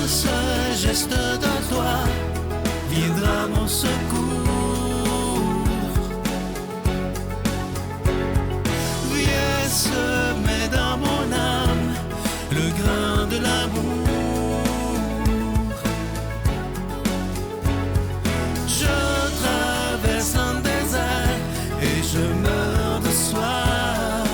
seul geste de toi viendra mon secours. Viens semer dans mon âme le grain de l'amour. Je traverse un désert et je meurs de soif.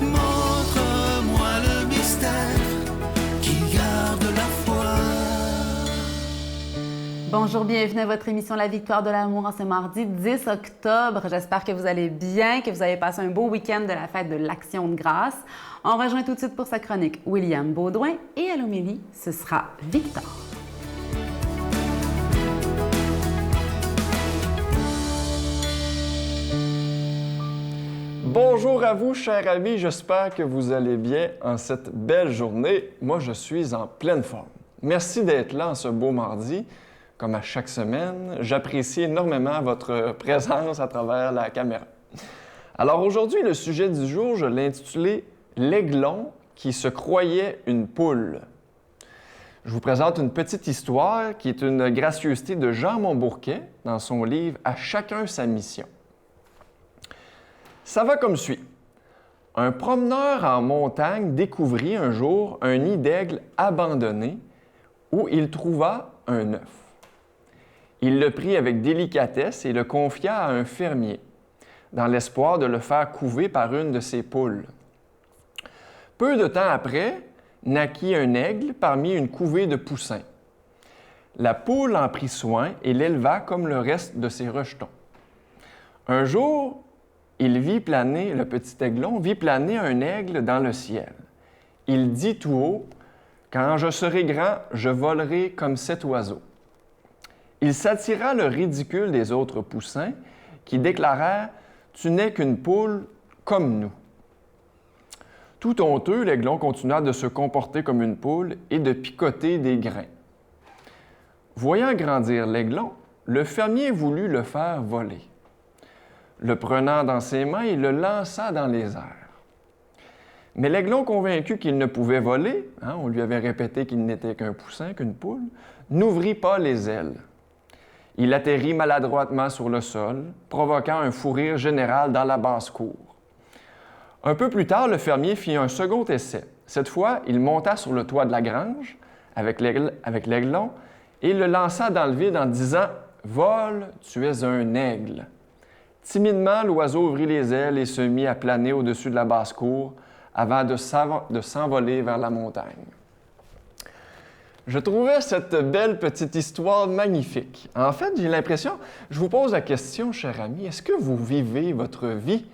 Montre-moi le mystère qui garde la foi. Bonjour, bienvenue à votre émission La Victoire de l'amour en ce mardi 10 octobre. J'espère que vous allez bien, que vous avez passé un beau week-end de la fête de l'Action de grâce. On rejoint tout de suite pour sa chronique William Baudouin et à l'homélie, ce sera Victor. Bonjour à vous, chers amis, j'espère que vous allez bien en cette belle journée. Moi, je suis en pleine forme. Merci d'être là en ce beau mardi, comme à chaque semaine. J'apprécie énormément votre présence à travers la caméra. Alors aujourd'hui, le sujet du jour, je l'ai intitulé « L'aiglon qui se croyait une poule ». Je vous présente une petite histoire qui est une gracieuseté de Jean Montbourquet dans son livre « À chacun sa mission ». Ça va comme suit. Un promeneur en montagne découvrit un jour un nid d'aigle abandonné où il trouva un œuf. Il le prit avec délicatesse et le confia à un fermier, dans l'espoir de le faire couver par une de ses poules. Peu de temps après, naquit un aigle parmi une couvée de poussins. La poule en prit soin et l'éleva comme le reste de ses rejetons. Un jour, le petit aiglon vit planer un aigle dans le ciel. Il dit tout haut, « Quand je serai grand, je volerai comme cet oiseau. » Il s'attira le ridicule des autres poussins qui déclarèrent, « Tu n'es qu'une poule comme nous. » Tout honteux, l'aiglon continua de se comporter comme une poule et de picoter des grains. Voyant grandir l'aiglon, le fermier voulut le faire voler. Le prenant dans ses mains, il le lança dans les airs. Mais l'aiglon, convaincu qu'il ne pouvait voler, on lui avait répété qu'il n'était qu'un poussin, qu'une poule, n'ouvrit pas les ailes. Il atterrit maladroitement sur le sol, provoquant un fou rire général dans la basse-cour. Un peu plus tard, le fermier fit un second essai. Cette fois, il monta sur le toit de la grange avec l'aiglon et le lança dans le vide en disant « Vole, tu es un aigle ». Timidement, l'oiseau ouvrit les ailes et se mit à planer au-dessus de la basse-cour avant de s'envoler vers la montagne. Je trouvais cette belle petite histoire magnifique. En fait, j'ai l'impression, je vous pose la question, cher ami, est-ce que vous vivez votre vie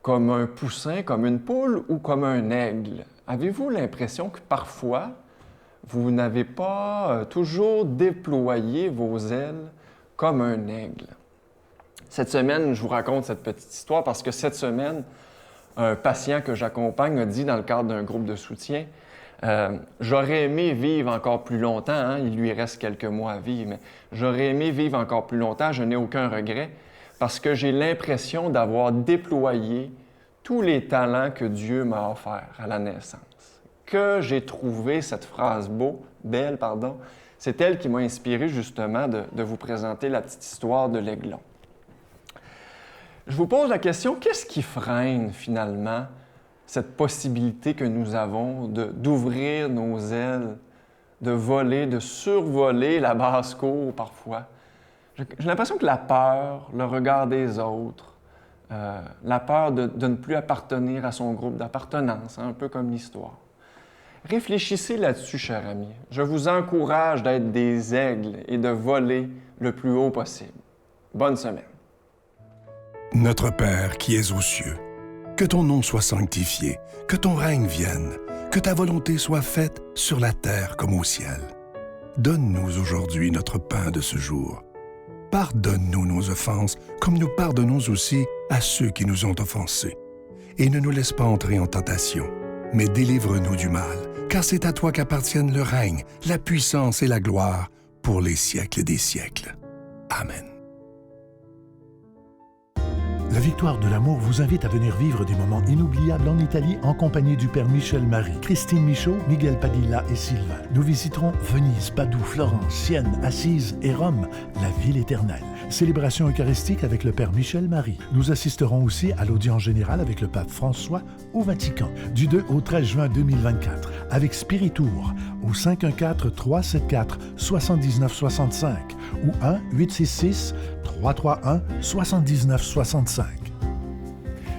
comme un poussin, comme une poule ou comme un aigle? Avez-vous l'impression que parfois, vous n'avez pas toujours déployé vos ailes comme un aigle? Cette semaine, je vous raconte cette petite histoire parce que cette semaine, un patient que j'accompagne a dit dans le cadre d'un groupe de soutien j'aurais aimé vivre encore plus longtemps, il lui reste quelques mois à vivre, mais j'aurais aimé vivre encore plus longtemps, je n'ai aucun regret parce que j'ai l'impression d'avoir déployé tous les talents que Dieu m'a offerts à la naissance. Que j'ai trouvé cette phrase belle, c'est elle qui m'a inspiré justement de vous présenter la petite histoire de l'aiglon. Je vous pose la question, qu'est-ce qui freine finalement cette possibilité que nous avons d'ouvrir nos ailes, de voler, de survoler la basse-cour parfois? J'ai l'impression que la peur, le regard des autres, la peur de ne plus appartenir à son groupe d'appartenance, un peu comme l'histoire. Réfléchissez là-dessus, chers amis. Je vous encourage d'être des aigles et de voler le plus haut possible. Bonne semaine. Notre Père qui es aux cieux, que ton nom soit sanctifié, que ton règne vienne, que ta volonté soit faite sur la terre comme au ciel. Donne-nous aujourd'hui notre pain de ce jour. Pardonne-nous nos offenses, comme nous pardonnons aussi à ceux qui nous ont offensés. Et ne nous laisse pas entrer en tentation, mais délivre-nous du mal, car c'est à toi qu'appartiennent le règne, la puissance et la gloire pour les siècles des siècles. Amen. La Victoire de l'amour vous invite à venir vivre des moments inoubliables en Italie en compagnie du Père Michel Marie, Christine Michaud, Miguel Padilla et Sylvain. Nous visiterons Venise, Padoue, Florence, Sienne, Assise et Rome, la ville éternelle. Célébration eucharistique avec le Père Michel Marie. Nous assisterons aussi à l'audience générale avec le Pape François au Vatican, du 2 au 13 juin 2024, avec Spiritour au 514-374-7965 ou 1-866-331-7965.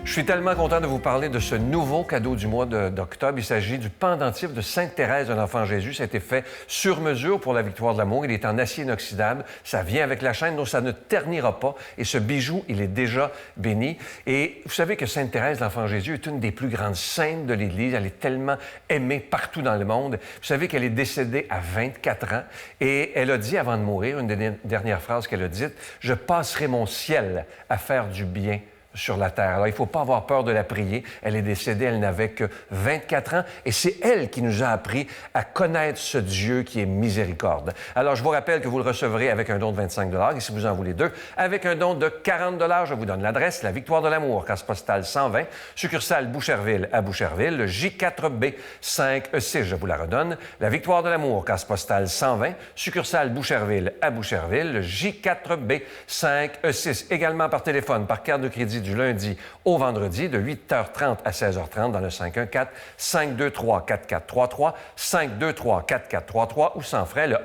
Je suis tellement content de vous parler de ce nouveau cadeau du mois d'octobre. Il s'agit du pendentif de Sainte-Thérèse de l'Enfant Jésus. Ça a été fait sur mesure pour la Victoire de l'amour. Il est en acier inoxydable. Ça vient avec la chaîne, donc ça ne ternira pas. Et ce bijou, il est déjà béni. Et vous savez que Sainte-Thérèse de l'Enfant Jésus est une des plus grandes saintes de l'Église. Elle est tellement aimée partout dans le monde. Vous savez qu'elle est décédée à 24 ans. Et elle a dit avant de mourir, une des dernières phrases qu'elle a dites, « Je passerai mon ciel à faire du bien sur la terre. » Alors, il ne faut pas avoir peur de la prier. Elle est décédée, elle n'avait que 24 ans et c'est elle qui nous a appris à connaître ce Dieu qui est miséricorde. Alors, je vous rappelle que vous le recevrez avec un don de 25 $ et si vous en voulez deux, avec un don de 40 $, je vous donne l'adresse, la Victoire de l'amour, case postale 120, succursale Boucherville à Boucherville, le J4B 5E6, je vous la redonne, la Victoire de l'amour, case postale 120, succursale Boucherville à Boucherville, le J4B 5E6, également par téléphone, par carte de crédit du lundi au vendredi de 8h30 à 16h30 dans le 514-523-4433, 523-4433 ou sans frais le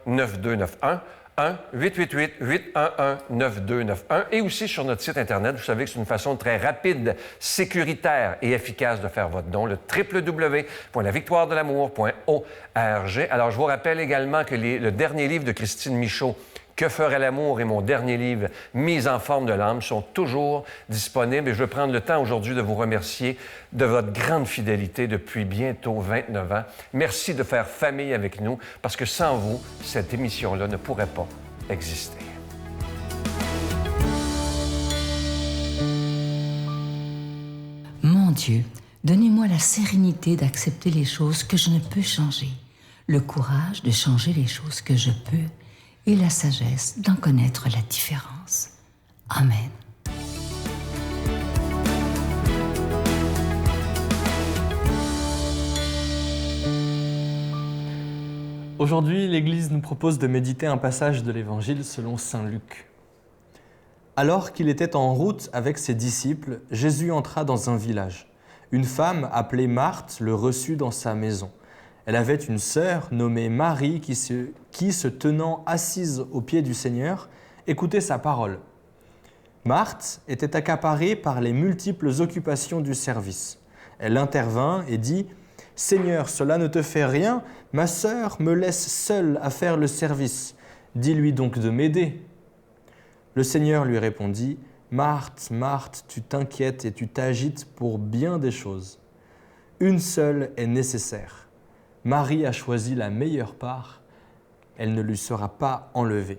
1-888-811-9291, 1-888-811-9291 et aussi sur notre site Internet. Vous savez que c'est une façon très rapide, sécuritaire et efficace de faire votre don, le www.lavictoiredelamour.org. Alors, je vous rappelle également que le dernier livre de Christine Michaud, Que ferait l'amour et mon dernier livre, Mise en forme de l'âme, sont toujours disponibles. Et je veux prendre le temps aujourd'hui de vous remercier de votre grande fidélité depuis bientôt 29 ans. Merci de faire famille avec nous, parce que sans vous, cette émission-là ne pourrait pas exister. Mon Dieu, donnez-moi la sérénité d'accepter les choses que je ne peux changer, le courage de changer les choses que je peux, et la sagesse d'en connaître la différence. Amen. Aujourd'hui, l'Église nous propose de méditer un passage de l'Évangile selon saint Luc. Alors qu'il était en route avec ses disciples, Jésus entra dans un village. Une femme appelée Marthe le reçut dans sa maison. Elle avait une sœur nommée Marie qui, se tenant assise aux pieds du Seigneur, écoutait sa parole. Marthe était accaparée par les multiples occupations du service. Elle intervint et dit « Seigneur, cela ne te fait rien, ma sœur me laisse seule à faire le service. Dis-lui donc de m'aider. » Le Seigneur lui répondit « Marthe, Marthe, tu t'inquiètes et tu t'agites pour bien des choses. Une seule est nécessaire. Marie a choisi la meilleure part, elle ne lui sera pas enlevée. »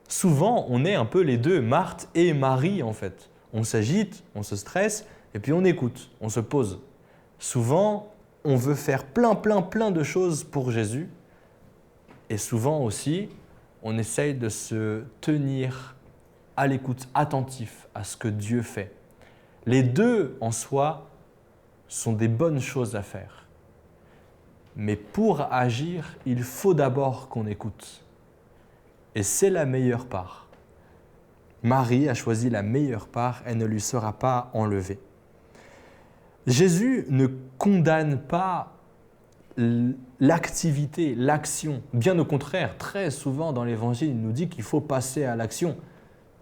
Souvent, on est un peu les deux, Marthe et Marie en fait. On s'agite, on se stresse, et puis on écoute, on se pose. Souvent, on veut faire plein de choses pour Jésus, et souvent aussi, on essaye de se tenir à l'écoute, attentif à ce que Dieu fait. Les deux, en soi, sont des bonnes choses à faire. Mais pour agir, il faut d'abord qu'on écoute. Et c'est la meilleure part. Marie a choisi la meilleure part, elle ne lui sera pas enlevée. Jésus ne condamne pas l'activité, l'action. Bien au contraire, très souvent dans l'Évangile, il nous dit qu'il faut passer à l'action.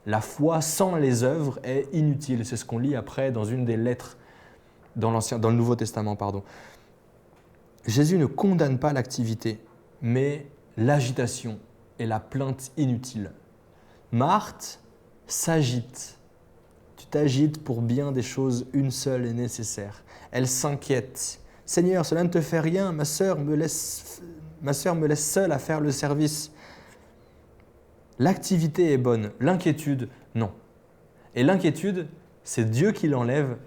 La foi sans les œuvres est inutile. C'est ce qu'on lit après dans une des lettres dans le Nouveau Testament. Jésus ne condamne pas l'activité, mais l'agitation et la plainte inutile. Marthe s'agite. Tu t'agites pour bien des choses, une seule est nécessaire. Elle s'inquiète. « Seigneur, cela ne te fait rien, ma sœur me laisse seule à faire le service. » L'activité est bonne, l'inquiétude, non. Et l'inquiétude, c'est Dieu qui l'enlève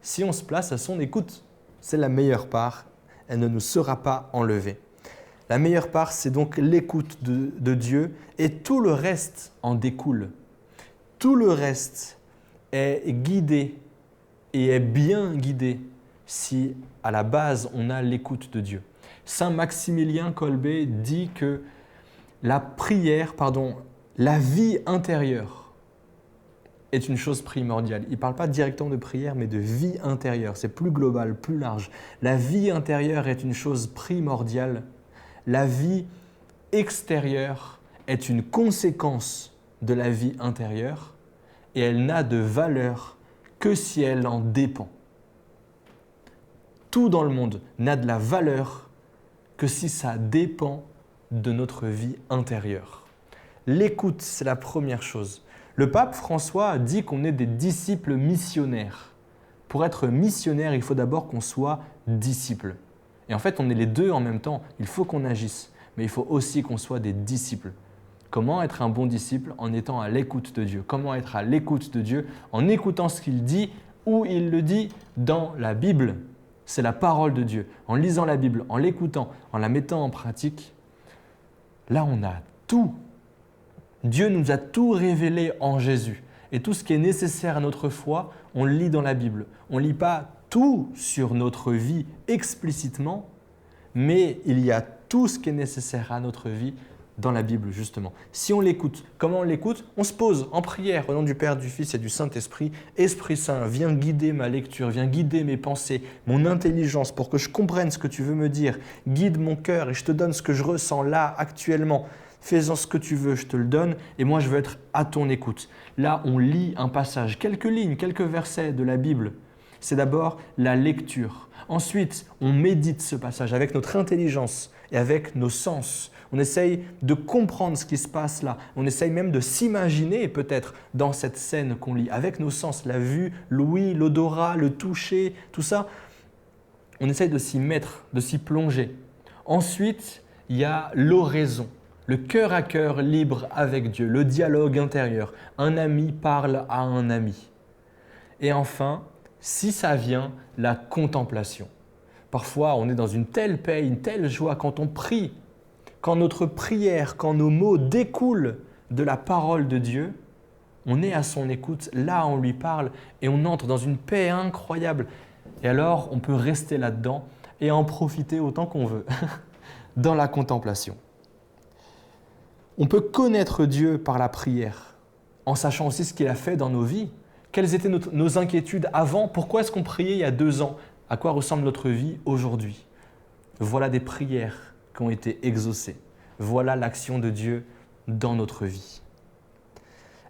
si on se place à son écoute. C'est la meilleure part, elle ne nous sera pas enlevée. La meilleure part, c'est donc l'écoute de Dieu et tout le reste en découle. tout le reste est guidé et est bien guidé si à la base on a l'écoute de Dieu. Saint Maximilien Kolbe dit que la vie intérieure est une chose primordiale. Il ne parle pas directement de prière, mais de vie intérieure. C'est plus global, plus large. La vie intérieure est une chose primordiale. La vie extérieure est une conséquence de la vie intérieure et elle n'a de valeur que si elle en dépend. Tout dans le monde n'a de la valeur que si ça dépend de notre vie intérieure. L'écoute, c'est la première chose. Le pape François dit qu'on est des disciples missionnaires. Pour être missionnaire, il faut d'abord qu'on soit disciple. Et en fait, on est les deux en même temps. Il faut qu'on agisse, mais il faut aussi qu'on soit des disciples. Comment être un bon disciple? En étant à l'écoute de Dieu. Comment être à l'écoute de Dieu? En écoutant ce qu'il dit, où il le dit dans la Bible. C'est la parole de Dieu. En lisant la Bible, en l'écoutant, en la mettant en pratique, là on a tout. Dieu nous a tout révélé en Jésus. Et tout ce qui est nécessaire à notre foi, on le lit dans la Bible. On ne lit pas tout sur notre vie explicitement, mais il y a tout ce qui est nécessaire à notre vie dans la Bible, justement. Si on l'écoute, comment on l'écoute? On se pose en prière au nom du Père, du Fils et du Saint-Esprit. Esprit Saint, viens guider ma lecture, viens guider mes pensées, mon intelligence pour que je comprenne ce que tu veux me dire. Guide mon cœur et je te donne ce que je ressens là, actuellement. Fais-en ce que tu veux, je te le donne et moi je veux être à ton écoute. Là, on lit un passage, quelques lignes, quelques versets de la Bible. C'est d'abord la lecture. Ensuite, on médite ce passage avec notre intelligence et avec nos sens. On essaye de comprendre ce qui se passe là. On essaye même de s'imaginer peut-être dans cette scène qu'on lit avec nos sens, la vue, l'ouïe, l'odorat, le toucher, tout ça. On essaye de s'y mettre, de s'y plonger. Ensuite, il y a l'oraison, le cœur à cœur libre avec Dieu, le dialogue intérieur. Un ami parle à un ami. Et enfin, si ça vient, la contemplation. Parfois, on est dans une telle paix, une telle joie quand on prie. Quand notre prière, quand nos mots découlent de la parole de Dieu, on est à son écoute, là on lui parle et on entre dans une paix incroyable. Et alors on peut rester là-dedans et en profiter autant qu'on veut, dans la contemplation. On peut connaître Dieu par la prière, en sachant aussi ce qu'il a fait dans nos vies. Quelles étaient nos inquiétudes avant? Pourquoi est-ce qu'on priait il y a 2 ans? À quoi ressemble notre vie aujourd'hui? Voilà des prières qui ont été exaucées. Voilà l'action de Dieu dans notre vie.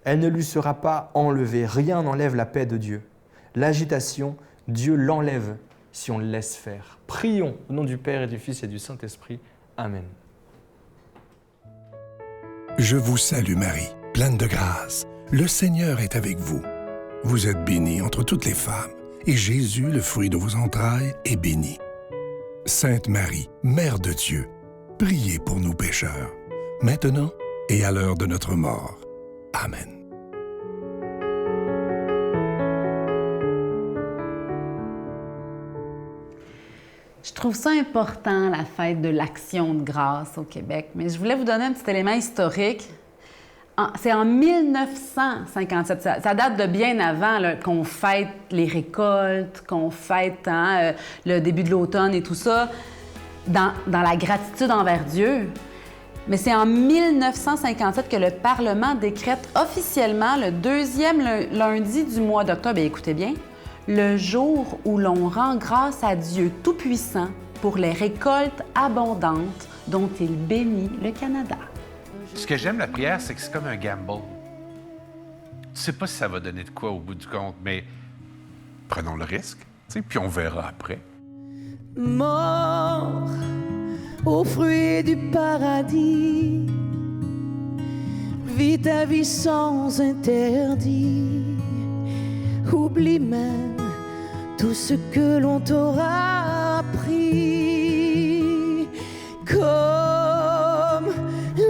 Elle ne lui sera pas enlevée. Rien n'enlève la paix de Dieu. L'agitation, Dieu l'enlève si on le laisse faire. Prions au nom du Père et du Fils et du Saint-Esprit. Amen. Je vous salue Marie, pleine de grâce. Le Seigneur est avec vous. Vous êtes bénie entre toutes les femmes, et Jésus, le fruit de vos entrailles, est béni. Sainte Marie, Mère de Dieu, priez pour nous pécheurs, maintenant et à l'heure de notre mort. Amen. Je trouve ça important, la fête de l'Action de grâce au Québec, mais je voulais vous donner un petit élément historique. C'est en 1957, ça date de bien avant là, qu'on fête les récoltes, qu'on fête le début de l'automne et tout ça, dans la gratitude envers Dieu. Mais c'est en 1957 que le Parlement décrète officiellement le 2e lundi du mois d'octobre, et écoutez bien, le jour où l'on rend grâce à Dieu Tout-Puissant pour les récoltes abondantes dont il bénit le Canada. Ce que j'aime la prière, c'est que c'est comme un gamble. Tu sais pas si ça va donner de quoi au bout du compte, mais prenons le risque, tu sais, puis on verra après. Mort aux fruits du paradis, vis ta vie sans interdit, oublie même tout ce que l'on t'aura appris, comme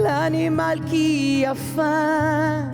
l'animal qui a faim